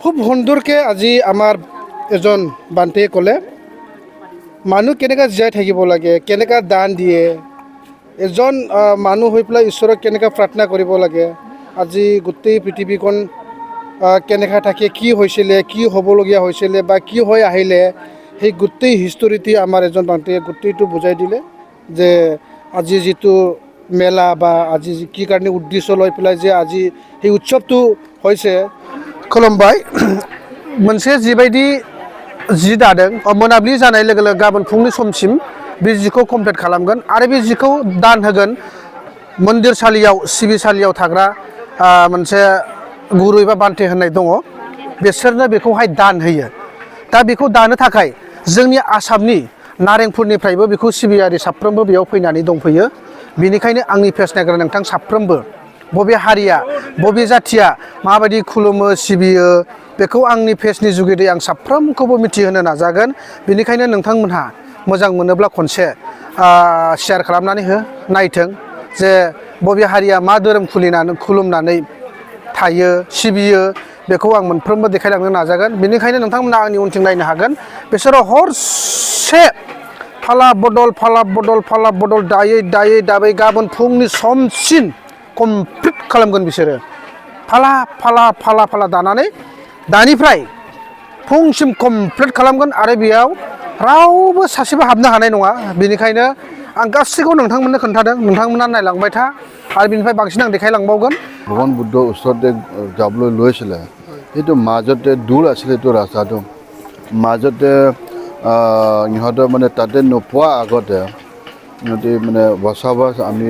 খুব সুন্দৰকৈ আজি আমাৰ এজন বান্তিয়ে ক'লে মানুহ কেনেকৈ জীয়াই থাকিব লাগে, কেনেকৈ দান দিয়ে, এজন মানুহ হৈ পেলাই ঈশ্বৰক কেনেকৈ প্ৰাৰ্থনা কৰিব লাগে, আজি গোটেই পৃথিৱীখন কেনেকৈ থাকে, কি হৈছিলে, কি হ'বলগীয়া হৈছিলে বা কি হৈ আহিলে, সেই গোটেই হিষ্টৰীটি আমাৰ এজন বান্তিয়ে গোটেইটো বুজাই দিলে যে আজি যিটো মেলা বা আজি কি কাৰণে উদ্দেশ্য লৈ পেলাই যে আজি সেই উৎসৱটো হৈছে खुलुमबाय मोनसे जिबायदि जि दादों मोनाबिलि जानाय लोगो लोगो गाबोन फुंनि समसिम बे जिखौ कमप्लिट खालामगोन आरो बे जिखौ दान होगोन मन्दिरसालियाव सिबिसालियाव थाग्रा मोनसे गुरु एबा बान्थे होननाय दङ बिसोरनो बेखौहाय दान होयो दा बेखौ दानो थाखाय जोंनि आसामनि नारेंपुरनिफ्रायबो बेखौ सिबियारि साफ्रोमबो बेयाव फैनानै दंफैयो बेनिखायनो आंनि फेस नायग्रा नोंथां साफ्रोमबो बबे हारिया बबे जाथिया माबायदि खुलुमो सिबियो बेखौ आंनि फेसनि जुगिदै आं साफ्रोमखौबो मिथिहोनो नाजागोन बेनिखायनो नोंथांमोनहा मोजां मोनोब्ला खनसे शेयार खालामनानै हो नायथों जे बबे हारिया मा धोरोम खुलुमनानै थायो सिबियो बेखौ आं मोनफ्रोमबो देखायलांनो नाजागोन बेनिखायनो नोंथांमोना आंनि उनथिं नायनो हागोन बिसोरो हरसे फाला बदल दायै दाबै गाबोन फुंनि समसिम कमप्लिट खालामगोन बिसोरो फाला दानानै दानिफ्राय फुंसिम कमप्लिट खालामगोन आरो बेयाव रावबो सासेबो हाबनो हानाय नङा बेनिखायनो आं गासैखौ नोंथांमोननो खोन्थादों नोंथांमोना नायलांबाय था आरो बिनिफ्राय बांसिन आं देखायलांबावगोन भगवान बुদ্ধ ওচৰতে যাবলৈ লৈছিলে সেইটো মাজতে দূৰ আছিল এইটো ৰাস্তাটো মাজতে ইহঁতৰ মানে তাতে নোপোৱা আগতে ইহঁতে মানে বচাবাস আমি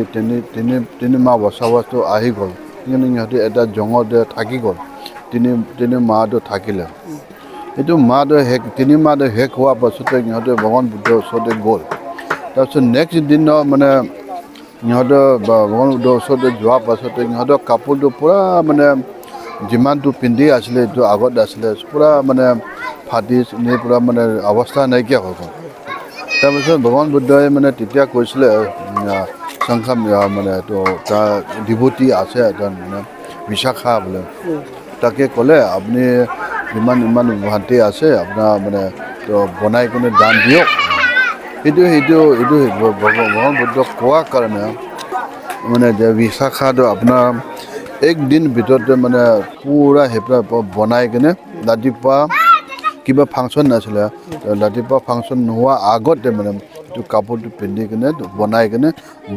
তিনি মাহ বচাবাসটো আহি গ'ল কিন্তু ইহঁতে এটা জঙতে থাকি গ'ল তিনি মাহটো থাকিলে এইটো মাহটো তিনি মাহটো শেষ হোৱাৰ পাছতে ইহঁতে ভগৱান বুদ্ধৰ ওচৰতে গ'ল তাৰপিছত নেক্সট দিনৰ মানে ইহঁতৰ ভগৱান বুদ্ধৰ ওচৰতে যোৱাৰ পাছতে ইহঁতৰ কাপোৰটো পূৰা মানে যিমানটো পিন্ধি আছিলে এইটো আগত আছিলে পূৰা মানে ফাটি পূৰা মানে অৱস্থা নাইকিয়া হৈ গ'ল তাৰপিছত ভগৱান বুদ্ধই মানে তেতিয়া কৈছিলে সংখ্যা মানে এইটো তাৰ ডিভটি আছে এজন মানে বিশাখা বোলে তাকে ক'লে আপুনি ইমান ভান্তি আছে আপোনাৰ মানে তো বনাই কিনে দান দিয়ক এইটো ভগৱান বুদ্ধক কোৱাৰ কাৰণে মানে যে বিশাখাটো আপোনাৰ একদিন ভিতৰতে মানে পূৰা সেইবিলাক বনাই কিনে ৰাতিপুৱা কিবা ফাংচন নাছিলে ৰাতিপুৱা ফাংচন নোহোৱা আগতে মানে এইটো কাপোৰটো পিন্ধি কিনে বনাই কিনে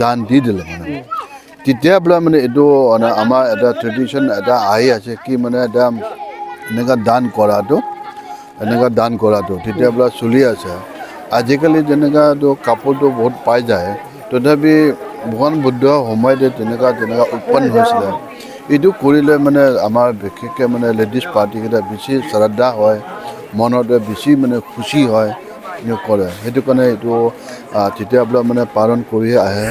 দান দি দিলে মানে তেতিয়া বোলে মানে এইটো আমাৰ এটা ট্ৰেডিশ্যন এটা আহি আছে কি মানে এটা এনেকুৱা দান কৰাটো তেতিয়া বোলে চলি আছে আজিকালি যেনেকুৱাটো কাপোৰটো বহুত পাই যায় তথাপি ভগৱান বুদ্ধৰ সময়তে তেনেকুৱা উৎপন্ন হৈছিলে এইটো কৰিলে মানে আমাৰ বিশেষকৈ মানে লেডিজ পাৰ্টিকেইটা বেছি শ্ৰদ্ধা হয় মনতে বেছি মানে খুচি হয় কৰে সেইটো কাৰণে এইটো তেতিয়া বোলে মানে পালন কৰি আহে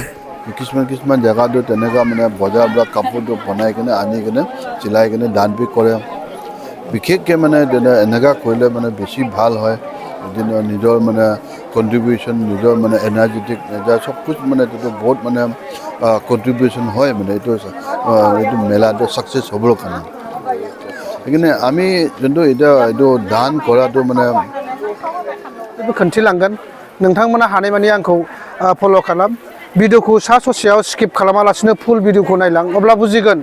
কিছুমান জেগাতো তেনেকুৱা মানে বজাৰবিলাক কাপোৰটো বনাই কিনে আনি কিনে চিলাই কিনে দান বি কৰে বিশেষকৈ মানে এনেকুৱা কৰিলে মানে বেছি ভাল হয় নিজৰ মানে কণ্ট্ৰিবিউশ্যন নিজৰ মানে এনাৰ্জেটিক চব কুছ মানে এইটো বহুত মানে কণ্ট্ৰিবিউশ্যন হয় মানে এইটো মেলাটো ছাকচেছ হ'বৰ কাৰণে সেইকাৰণে আমি যোনটো এতিয়া এইটো দান কৰাটো মানে खोन्थिलांगोन नोंथांमोना हानायमानि आंखौ फल' खालाम भिडिअखौ सा ससेयाव स्किप खालामालासिनो फुल भिडिअखौ नायलां अब्ला बुजिगोन